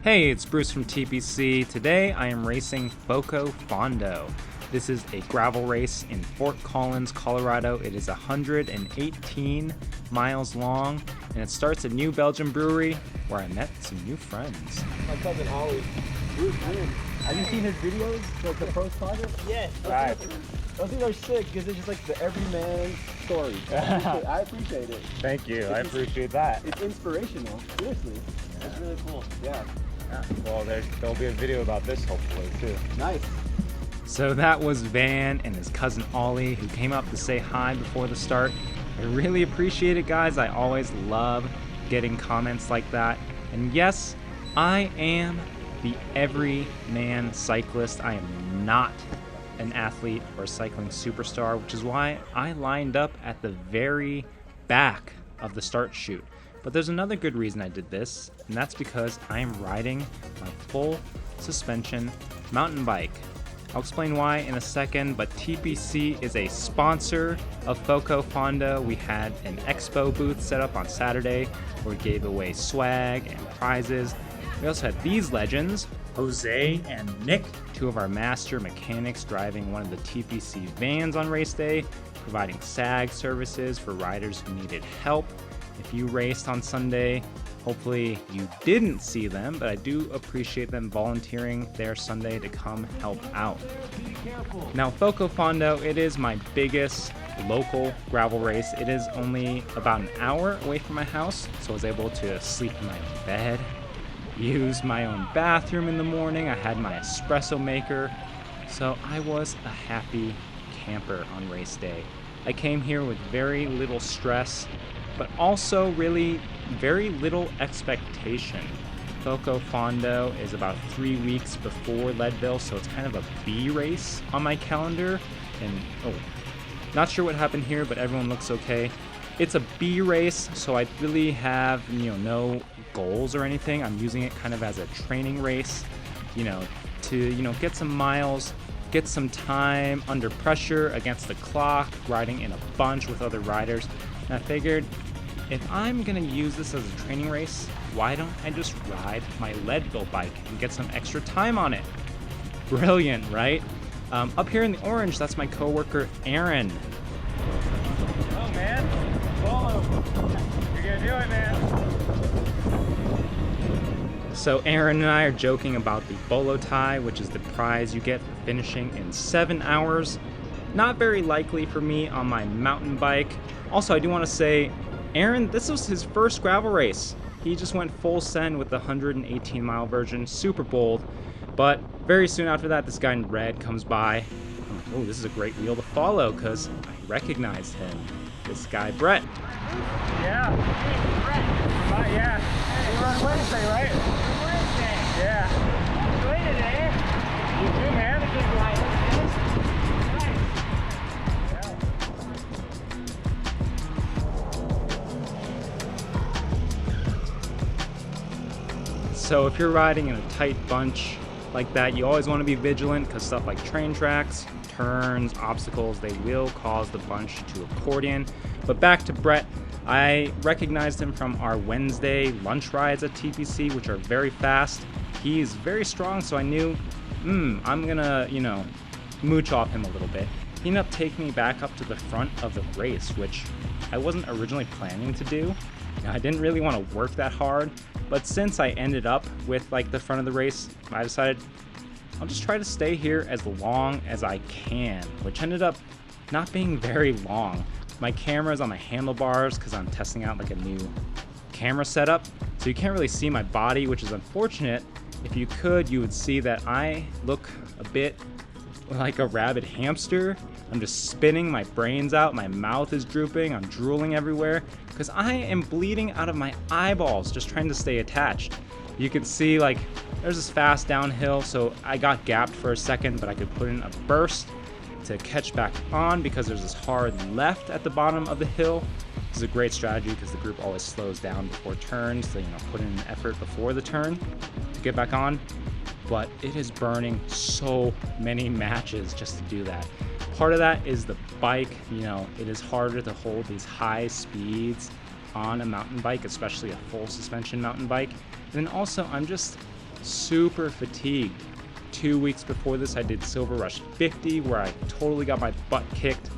Hey, it's Bruce from TPC. Today I am racing Foco Fondo. This is a gravel race in Fort Collins, Colorado. It is 118 miles long, and it starts at New Belgium Brewery, where I met some new friends. My cousin Ollie. Have you seen his videos, the pro saga? Yes. Right. Those things are sick because it's just like the Everyman story. I appreciate it. Thank you. I appreciate that. It's inspirational. Seriously. That's really cool. Yeah. Well, there'll be a video about this hopefully too. Nice. So that was Van and his cousin Ollie who came up to say hi before the start. I really appreciate it, guys. I always love getting comments like that. And yes, I am the everyman cyclist. I am not an athlete or a cycling superstar, which is why I lined up at the very back of the start chute. But there's another good reason I did this, and that's because I am riding my full suspension mountain bike. I'll explain why in a second, but TPC is a sponsor of Foco Fondo. We had an expo booth set up on Saturday where we gave away swag and prizes. We also had these legends, Jose and Nick, two of our master mechanics driving one of the TPC vans on race day, providing SAG services for riders who needed help. If you raced on Sunday, hopefully you didn't see them, but I do appreciate them volunteering their Sunday to come help out. Now, Foco Fondo, it is my biggest local gravel race. It is only about an hour away from my house, so I was able to sleep in my own bed, use my own bathroom in the morning. I had my espresso maker, so I was a happy camper on race day. I came here with very little stress, but also really very little expectation. Foco Fondo is about 3 weeks before Leadville, so it's kind of a B race on my calendar. And not sure what happened here, but everyone looks okay. It's a B race, so I really have no goals or anything. I'm using it kind of as a training race, to get some miles, get some time under pressure against the clock, riding in a bunch with other riders. And I figured, if I'm gonna use this as a training race, why don't I just ride my Leadville bike and get some extra time on it? Brilliant, right? Up here in the orange, that's my coworker, Aaron. Oh man, follow. You're gonna do it, man. So Aaron and I are joking about the bolo tie, which is the prize you get for finishing in 7 hours. Not very likely for me on my mountain bike. Also, I do want to say, Aaron, this was his first gravel race. He just went full send with the 118-mile version, super bold. But very soon after that, this guy in red comes by. Oh, this is a great wheel to follow because I recognized him. This guy, Brett. Yeah. Hey, Brett. Yeah. Hey, we're on Wednesday, right? Wednesday. Yeah. Enjoy today. You too, man. It's just right. So if you're riding in a tight bunch like that, you always want to be vigilant because stuff like train tracks, turns, obstacles, they will cause the bunch to accordion. But back to Brett, I recognized him from our Wednesday lunch rides at TPC, which are very fast. He's very strong, so I knew, I'm gonna, mooch off him a little bit. He ended up taking me back up to the front of the race, which I wasn't originally planning to do. I didn't really want to work that hard, but since I ended up with the front of the race, I decided I'll just try to stay here as long as I can, which ended up not being very long. My camera's on my handlebars because I'm testing out a new camera setup, so you can't really see my body, which is unfortunate. If you could, you would see that I look a bit like a rabid hamster. I'm just spinning my brains out, my mouth is drooping, I'm drooling everywhere because I am bleeding out of my eyeballs just trying to stay attached. You can see there's this fast downhill, so I got gapped for a second, but I could put in a burst to catch back on because there's this hard left at the bottom of the hill. This is a great strategy because the group always slows down before turns, so put in an effort before the turn to get back on. But it is burning so many matches just to do that. Part of that is the bike. It is harder to hold these high speeds on a mountain bike, especially a full suspension mountain bike. And then also I'm just super fatigued. 2 weeks before this, I did Silver Rush 50, where I totally got my butt kicked.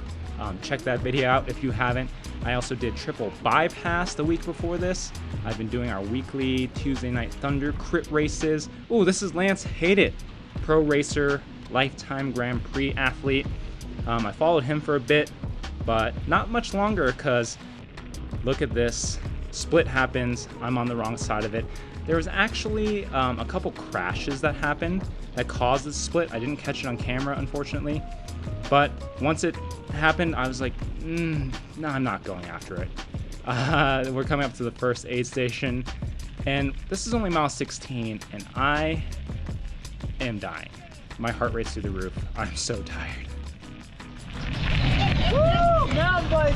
Check that video out if you haven't. I also did Triple Bypass the week before this. I've been doing our weekly Tuesday Night Thunder crit races. Oh, this is Lance Hate It, pro racer, lifetime Grand Prix athlete. I followed him for a bit, but not much longer, because look at this. Split happens. I'm on the wrong side of it. There was actually a couple crashes that happened that caused the split. I didn't catch it on camera, unfortunately. But once it happened, I was like, no, I'm not going after it. We're coming up to the first aid station, and this is only mile 16, and I am dying. My heart rate's through the roof. I'm so tired. Woo! Mountain bike!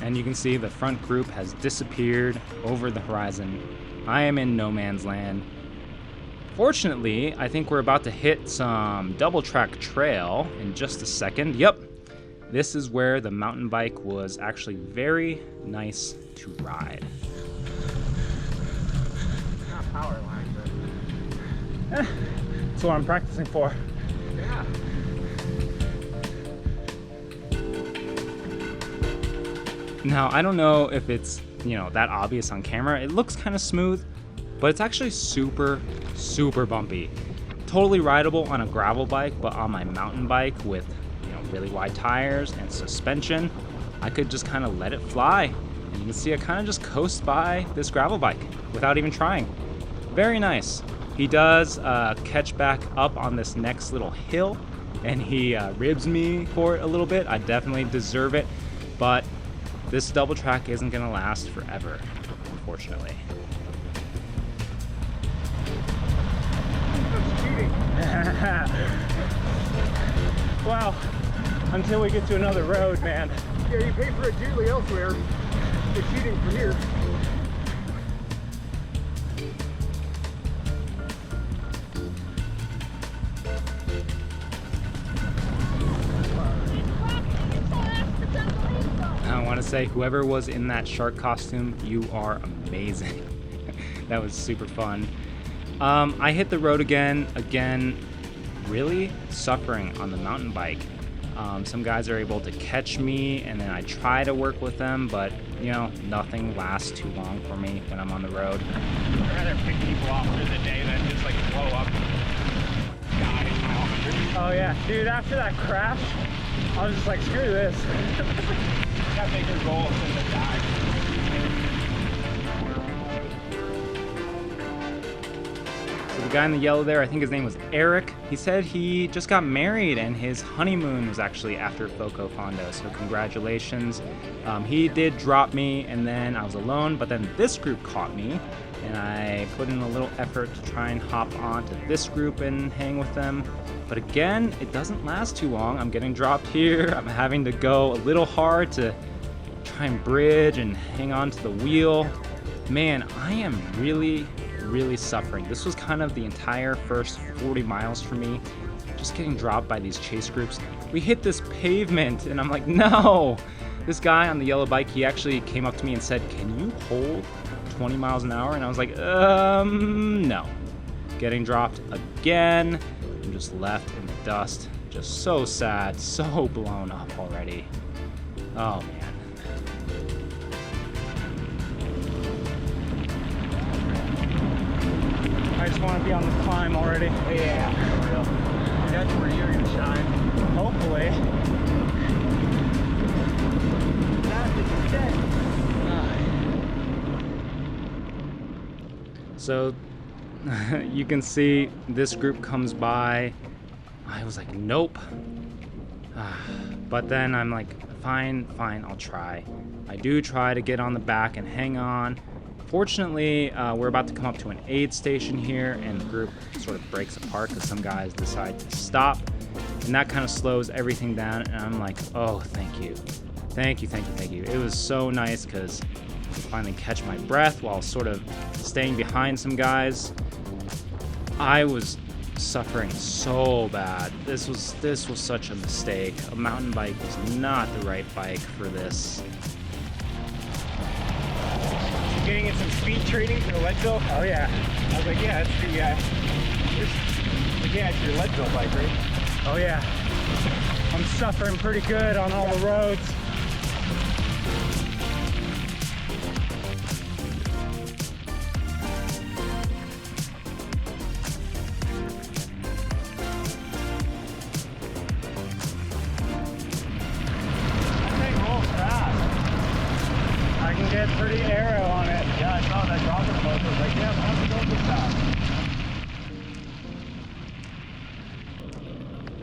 And you can see the front group has disappeared over the horizon. I am in no man's land. Fortunately, I think we're about to hit some double track trail in just a second. Yep, this is where the mountain bike was actually very nice to ride. Not power line, but that's what I'm practicing for. Yeah. Now, I don't know if it's, that obvious on camera. It looks kind of smooth, but it's actually super, super bumpy. Totally rideable on a gravel bike, but on my mountain bike with, really wide tires and suspension, I could just kind of let it fly. And you can see I kind of just coast by this gravel bike without even trying. Very nice. He does catch back up on this next little hill, and he ribs me for it a little bit. I definitely deserve it, but this double track isn't gonna last forever, unfortunately. That's cheating. Well, until we get to another road, man. Yeah, you pay for it dearly elsewhere. You're cheating from here. I want to say, whoever was in that shark costume, you are amazing. That was super fun. I hit the road again, really suffering on the mountain bike. Some guys are able to catch me, and then I try to work with them, but nothing lasts too long for me when I'm on the road. I'd rather pick people off for the day than just like blow up. Oh yeah, dude, after that crash, I was just like, screw this. Gotta make your goal instead of die. So the guy in the yellow there, I think his name was Eric. He said he just got married and his honeymoon was actually after Foco Fondo, so congratulations. He did drop me, and then I was alone, but then this group caught me, and I put in a little effort to try and hop onto this group and hang with them. But again, it doesn't last too long. I'm getting dropped here. I'm having to go a little hard to try and bridge and hang on to the wheel. Man, I am really, really suffering. This was kind of the entire first 40 miles for me, just getting dropped by these chase groups. We hit this pavement, and I'm like, no. This guy on the yellow bike, he actually came up to me and said, can you hold 20 miles an hour? And I was like, no. Getting dropped again. I'm just left in the dust. Just so sad, so blown up already. Oh man. I just want to be on the climb already. Yeah, for real. That's where you're gonna shine. Hopefully. So you can see this group comes by. I was like, nope. But then I'm like, fine, I'll try. I do try to get on the back and hang on. Fortunately, we're about to come up to an aid station here, and the group sort of breaks apart because some guys decide to stop, and that kind of slows everything down, and I'm like, oh, thank you. It was so nice because I could finally catch my breath while sort of staying behind some guys. I was suffering so bad. This was such a mistake. A mountain bike was not the right bike for this. getting in some speed training for Leadville. Oh yeah. I was like, yeah, that's the yeah, it's your Leadville bike, right? Oh yeah. I'm suffering pretty good on all the roads. I can get pretty aero on it. Yeah, I saw that talking about it. I was like, yeah, I'm going to go this fast.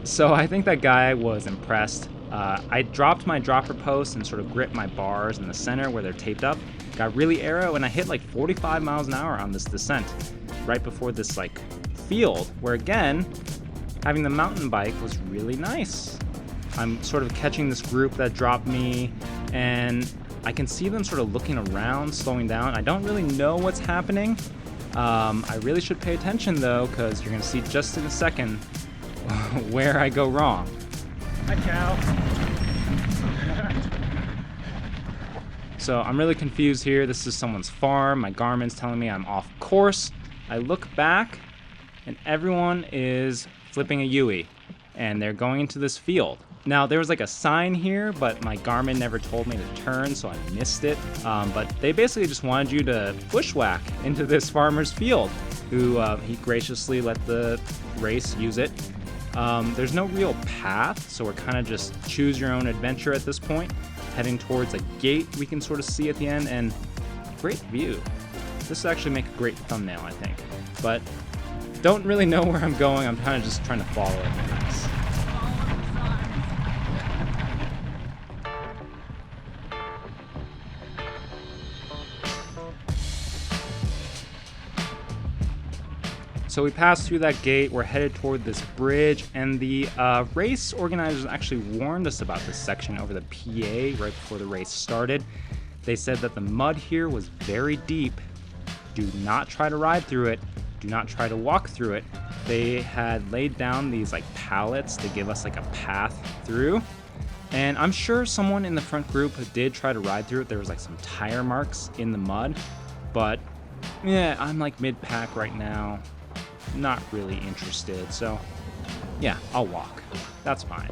So I think that guy was impressed. I dropped my dropper post and sort of gripped my bars in the center where they're taped up. Got really aero, and I hit like 45 miles an hour on this descent right before this like field where, again, having the mountain bike was really nice. I'm sort of catching this group that dropped me, and I can see them sort of looking around, slowing down. I don't really know what's happening. I really should pay attention though, because you're going to see just in a second where I go wrong. Hi, cow. So I'm really confused here. This is someone's farm. My Garmin's telling me I'm off course. I look back, and everyone is flipping a Yui, and they're going into this field. Now, there was like a sign here, but my Garmin never told me to turn, so I missed it. But they basically just wanted you to bushwhack into this farmer's field, who he graciously let the race use it. There's no real path, so we're kind of just choose your own adventure at this point, heading towards a gate we can sort of see at the end, and great view. This would actually make a great thumbnail, I think. But don't really know where I'm going. I'm kind of just trying to follow it. So we passed through that gate, we're headed toward this bridge, and the race organizers actually warned us about this section over the PA right before the race started. They said that the mud here was very deep. Do not try to ride through it. Do not try to walk through it. They had laid down these like pallets to give us like a path through. And I'm sure someone in the front group did try to ride through it. There was like some tire marks in the mud, but yeah, I'm like mid-pack right now. Not really interested, so yeah, I'll walk. That's fine.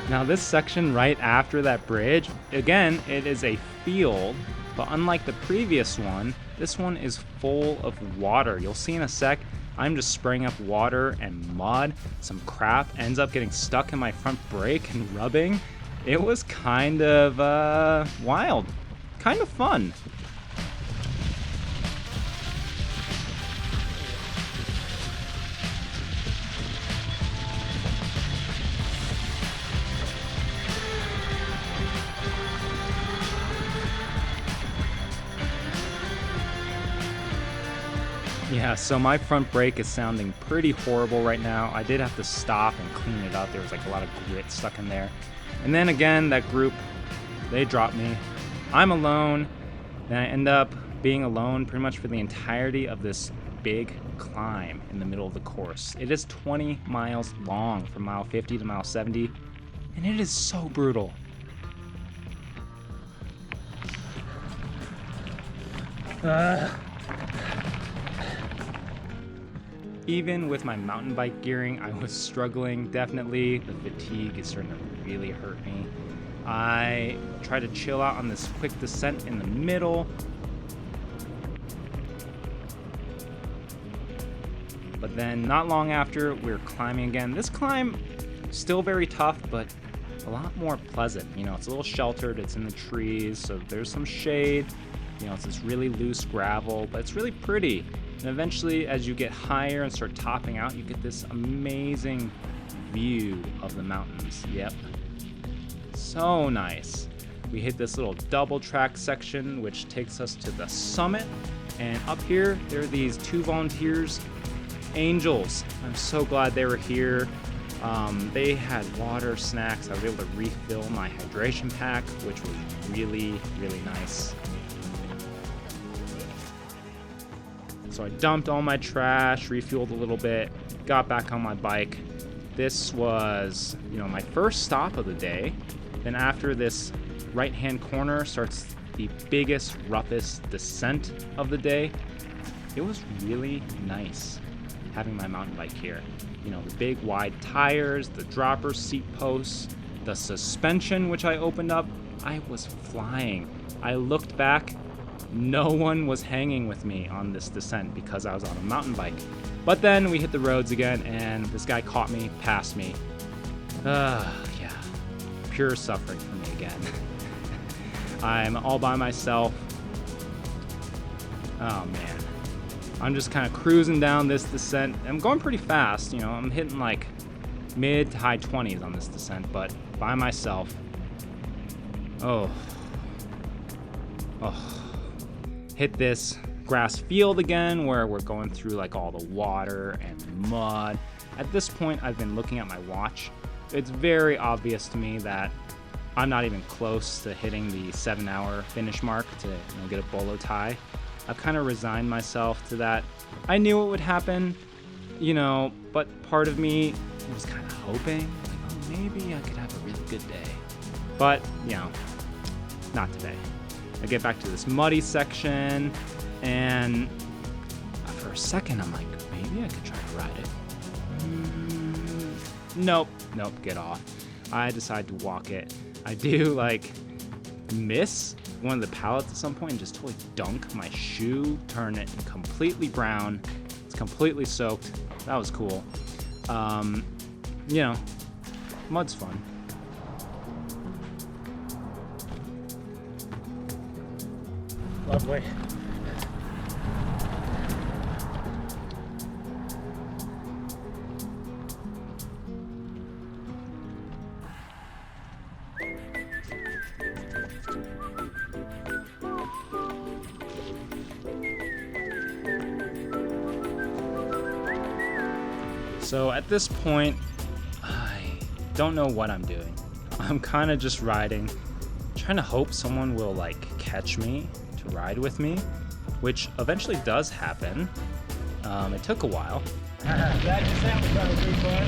Now this section right after that bridge, again, it is a field, but unlike the previous one, this one is full of water. You'll see in a sec, I'm just spraying up water and mud. Some crap ends up getting stuck in my front brake and rubbing. It was kind of wild, kind of fun. Yeah, so my front brake is sounding pretty horrible right now. I did have to stop and clean it up. There was like a lot of grit stuck in there. And then again, that group, they dropped me. I'm alone, and I end up being alone pretty much for the entirety of this big climb in the middle of the course. It is 20 miles long from mile 50 to mile 70, and it is so brutal. Even with my mountain bike gearing, I was struggling. Definitely, the fatigue is starting to really hurt me. I try to chill out on this quick descent in the middle. But then not long after, we're climbing again. This climb, still very tough, but a lot more pleasant. You know, it's a little sheltered, it's in the trees, so there's some shade. You know, it's this really loose gravel, but it's really pretty. And eventually, as you get higher and start topping out, you get this amazing view of the mountains. Yep. So nice. We hit this little double track section, which takes us to the summit. And up here, there are these two volunteers, angels. I'm so glad they were here. They had water, snacks. I was able to refill my hydration pack, which was really, really nice. So I dumped all my trash, refueled a little bit, got back on my bike. This was, my first stop of the day. Then after this right-hand corner starts the biggest, roughest descent of the day. It was really nice having my mountain bike here. The big wide tires, the dropper seat posts, the suspension which I opened up. I was flying. I looked back, no one was hanging with me on this descent because I was on a mountain bike. But then we hit the roads again and this guy caught me, passed me. Yeah, pure suffering for me again. I'm all by myself. Oh man. I'm just kind of cruising down this descent. I'm going pretty fast, I'm hitting like mid to high 20s on this descent, but by myself. Oh. Hit this grass field again where we're going through like all the water and mud. At this point, I've been looking at my watch. It's very obvious to me that I'm not even close to hitting the 7-hour finish mark to get a bolo tie. I've kind of resigned myself to that. I knew it would happen, but part of me was kind of hoping, maybe I could have a really good day. But, not today. I get back to this muddy section, and for a second I'm like, maybe I could try to ride it. Nope, get off. I decide to walk it. I do miss one of the pallets at some point and just totally dunk my shoe, turn it completely brown. It's completely soaked. That was cool. Mud's fun. Lovely. So at this point, I don't know what I'm doing. I'm kind of just riding, trying to hope someone will catch me to ride with me, which eventually does happen. It took a while. That descent was probably fun.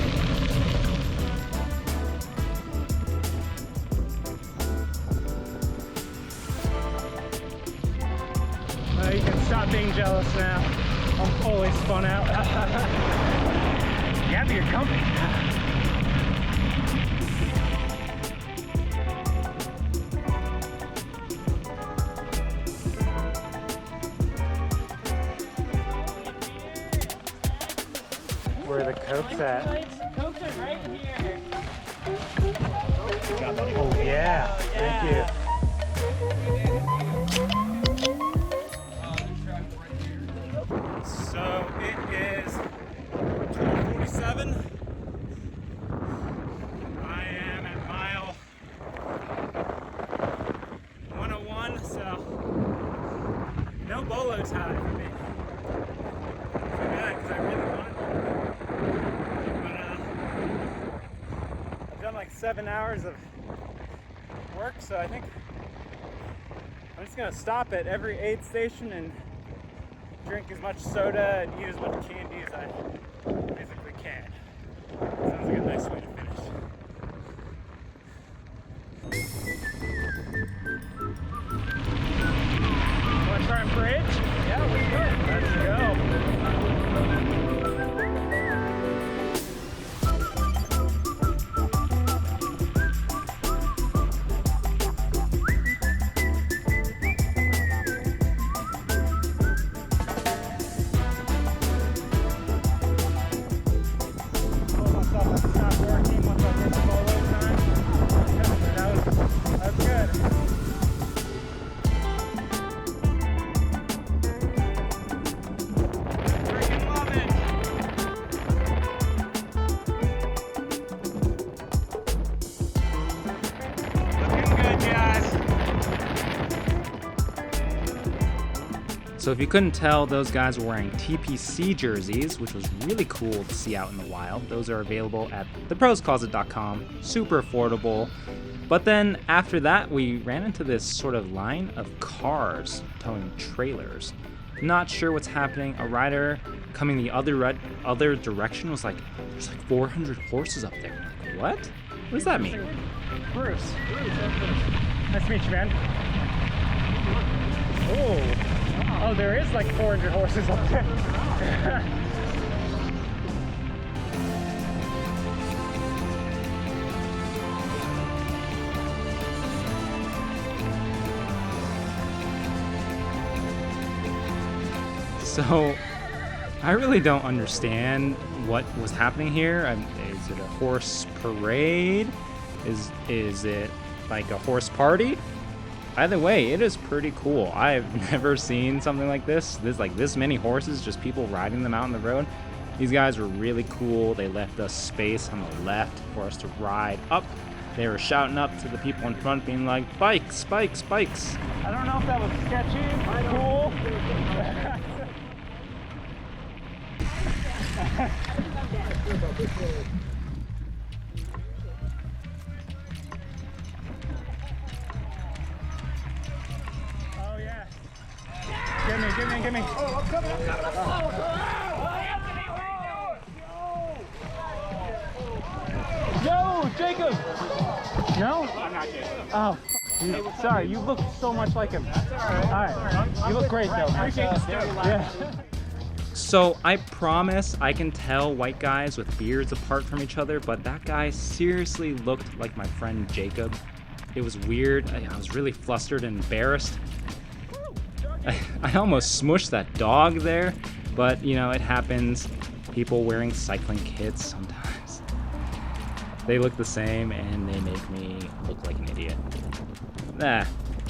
You can stop being jealous now. I'm fully spun out. You have your company. Where are the Cokes at? Cokes are right here. Oh yeah, thank you. So it is 12:47. I am at mile 101, so no bolo tie for me. Too bad, because I really want it. But I've done 7 hours of work, so I think I'm just gonna stop at every aid station and drink as much soda and eat as much candy as I physically can. Sounds like a nice way to finish. Want to try and bridge? Yeah, let's go. Let's go. So if you couldn't tell, those guys were wearing TPC jerseys, which was really cool to see out in the wild. Those are available at theproscloset.com, super affordable. But then after that, we ran into this sort of line of cars towing trailers. Not sure what's happening. A rider coming the other direction was like, there's like 400 horses up there. Like, what? What does that mean? Bruce. Nice to meet you, man. Oh, there is like 400 horses up there. So, I really don't understand what was happening here. Is it a horse parade? Is it like a horse party? Either way, it is pretty cool. I've never seen something like this. There's like this many horses, just people riding them out on the road. These guys were really cool. They left us space on the left for us to ride up. They were shouting up to the people in front, being like, bikes, bikes, bikes. I don't know if that was sketchy, cool. Oh yeah. Give me. Oh, I'm coming. Yo, Jacob. No? I'm not Jacob. Oh, dude. Sorry, you look so much like him. That's all right. You look great though. Appreciate the story. Yeah. So I promise I can tell white guys with beards apart from each other, but that guy seriously looked like my friend Jacob. It was weird. I was really flustered and embarrassed. I almost smushed that dog there, but you know, it happens. People wearing cycling kits sometimes. They look the same and they make me look like an idiot.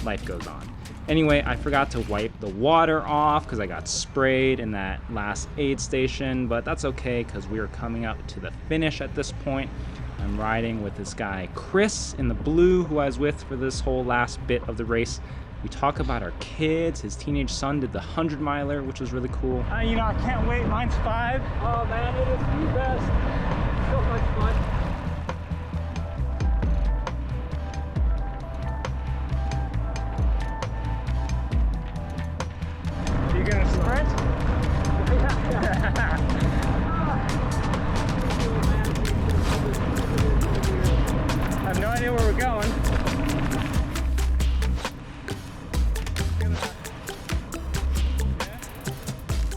Life goes on. Anyway, I forgot to wipe the water off because I got sprayed in that last aid station, but that's okay because we are coming up to the finish at this point. I'm riding with this guy, Chris, in the blue, who I was with for this whole last bit of the race. We talk about our kids. His teenage son did the 100-miler, which was really cool. You know, I can't wait. Mine's 5. Oh man, it is the best. So much fun. You gonna sprint? I have no idea where we're going.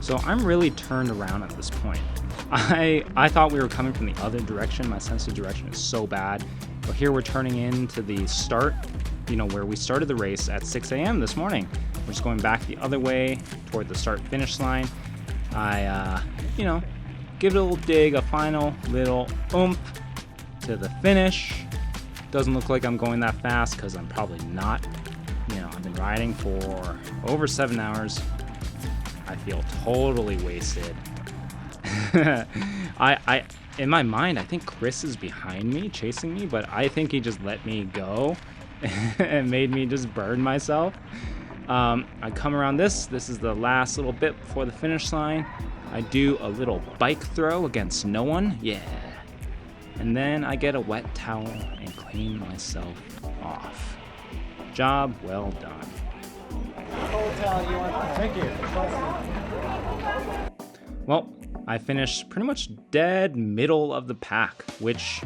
So I'm really turned around at this point. I thought we were coming from the other direction. My sense of direction is so bad. But here we're turning into the start, you know, where we started the race at 6 a.m. this morning. We're just going back the other way toward the start-finish line. I, you know, give it a little dig, a final little oomph to the finish. Doesn't look like I'm going that fast because I'm probably not. You know, I've been riding for over 7 hours. I feel totally wasted. I in my mind, I think Chris is behind me, chasing me, but I think he just let me go and made me just burn myself. I come around this is the last little bit before the finish line. I do a little bike throw against no one, yeah. And then I get a wet towel and clean myself off. Job well done. Thank you. Well, I finished pretty much dead middle of the pack, which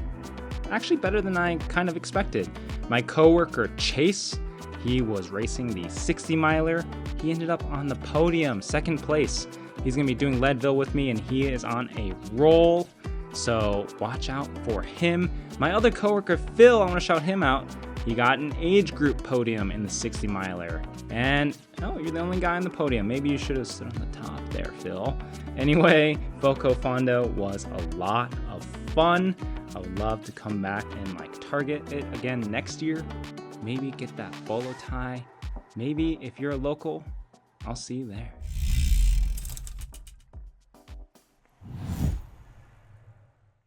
actually better than I kind of expected. My coworker Chase, he was racing the 60-miler. He ended up on the podium, 2nd place. He's gonna be doing Leadville with me and he is on a roll. So watch out for him. My other coworker Phil, I wanna shout him out. He got an age group podium in the 60-miler. And, oh, you're the only guy on the podium. Maybe you should have stood on the top there, Phil. Anyway, Foco Fondo was a lot of fun. I would love to come back and like target it again next year. Maybe get that bolo tie. Maybe if you're a local, I'll see you there.